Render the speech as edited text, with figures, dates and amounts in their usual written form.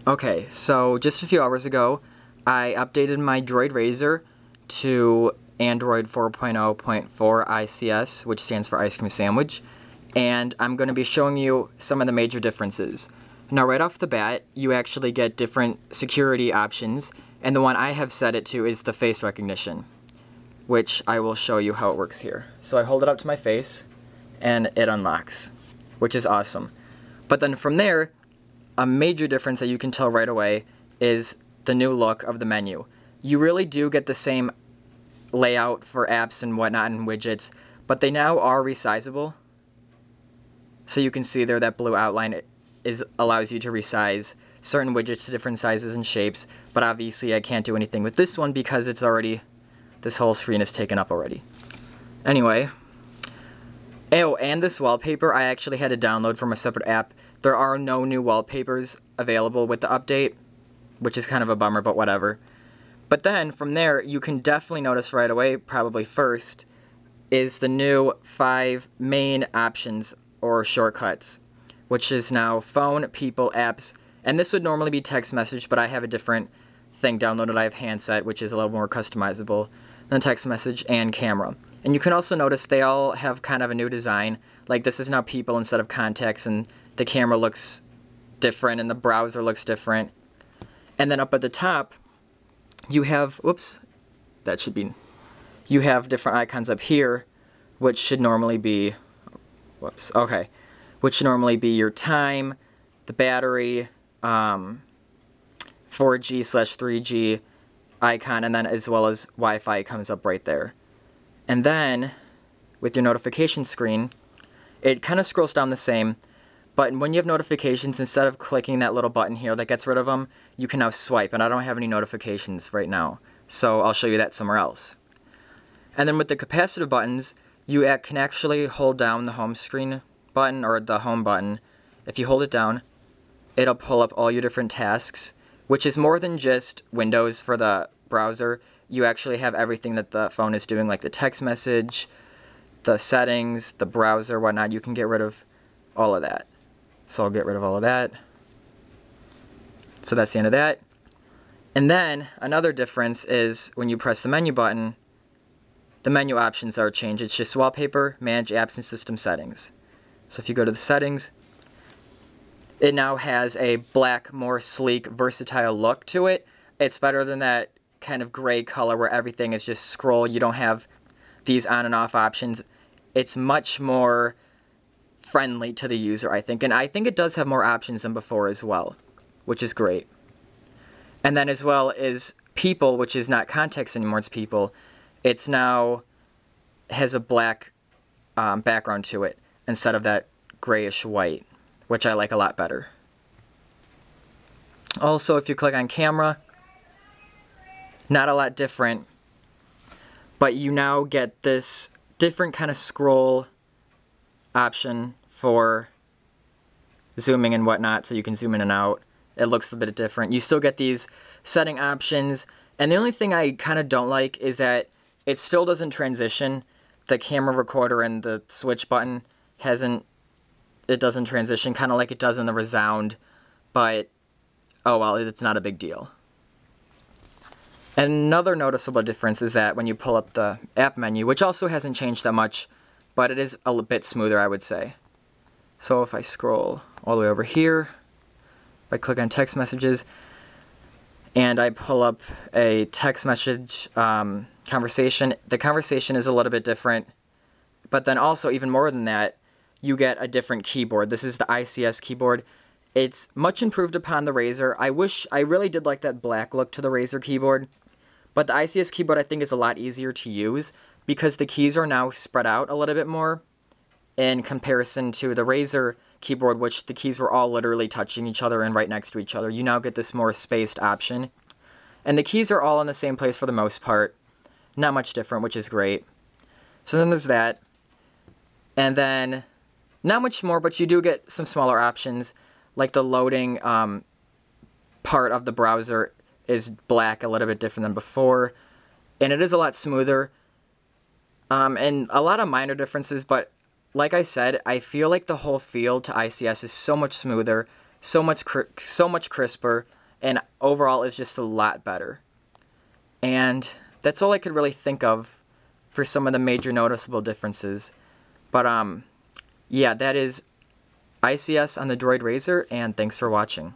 Okay, so just a few hours ago, I updated my Droid RAZR to Android 4.0.4 ICS, which stands for Ice Cream Sandwich, and I'm going to be showing you some of the major differences. Now, right off the bat, you actually get different security options, and the one I have set it to is the face recognition, which I will show you how it works here. So I hold it up to my face, and it unlocks, which is awesome. But then from there, a major difference that you can tell right away is the new look of the menu. You really do get the same layout for apps and whatnot and widgets, but they now are resizable. So you can see there that blue outline allows you to resize certain widgets to different sizes and shapes, but obviously I can't do anything with this one because it's already, this whole screen is taken up already. Anyway, oh, and this wallpaper I actually had to download from a separate app. There are no new wallpapers available with the update, which is kind of a bummer, but whatever. But then, from there, you can definitely notice right away, probably first, is the new 5 main options or shortcuts, which is now phone, people, apps, and this would normally be text message, but I have a different thing downloaded. I have handset, which is a little more customizable than text message, and camera. And you can also notice they all have kind of a new design. Like this is now people instead of contacts, and the camera looks different, and the browser looks different. And then up at the top, you have, whoops, that should be, you have different icons up here, which should normally be, whoops, okay, which should normally be your time, the battery, 4G/3G icon, and then as well as Wi-Fi comes up right there. And then, with your notification screen, it kind of scrolls down the same, but when you have notifications, instead of clicking that little button here that gets rid of them, you can now swipe, and I don't have any notifications right now, so I'll show you that somewhere else. And then with the capacitive buttons, you can actually hold down the home screen button, or the home button. If you hold it down, it'll pull up all your different tasks, which is more than just Windows for the browser. You actually have everything that the phone is doing, like the text message, the settings, the browser, whatnot. You can get rid of all of that. So I'll get rid of all of that. So that's the end of that. And then another difference is when you press the menu button, the menu options are changed. It's just wallpaper, manage apps, and system settings. So if you go to the settings, it now has a black, more sleek, versatile look to it. It's better than that kind of gray color where everything is just scroll. You don't have these on and off options. It's much more friendly to the user, I think. And I think it does have more options than before as well, which is great. And then as well is people, which is not contacts anymore, it's people. It's now has a black background to it instead of that grayish white, which I like a lot better. Also, if you click on camera, not a lot different, but you now get this different kind of scroll option for zooming and whatnot, so you can zoom in and out. It looks a bit different. You still get these setting options, and the only thing I kind of don't like is that it still doesn't transition. The camera recorder and the switch button doesn't transition, kind of like it does in the Resound, but oh well, it's not a big deal. Another noticeable difference is that when you pull up the app menu, which also hasn't changed that much, but it is a bit smoother, I would say. So if I scroll all the way over here, if I click on text messages, and I pull up a text message conversation, the conversation is a little bit different, but then also even more than that, you get a different keyboard. This is the ICS keyboard. It's much improved upon the RAZR. I really did like that black look to the RAZR keyboard, but the ICS keyboard I think is a lot easier to use because the keys are now spread out a little bit more in comparison to the RAZR keyboard, which the keys were all literally touching each other and right next to each other. You now get this more spaced option. And the keys are all in the same place for the most part. Not much different, which is great. So then there's that. And then, not much more, but you do get some smaller options, like the loading part of the browser is black, a little bit different than before. And it is a lot smoother. And a lot of minor differences, but like I said, I feel like the whole feel to ICS is so much smoother, so much crisper. and overall it's just a lot better. And that's all I could really think of for some of the major noticeable differences. But yeah, that is ICS on the Droid RAZR, and thanks for watching.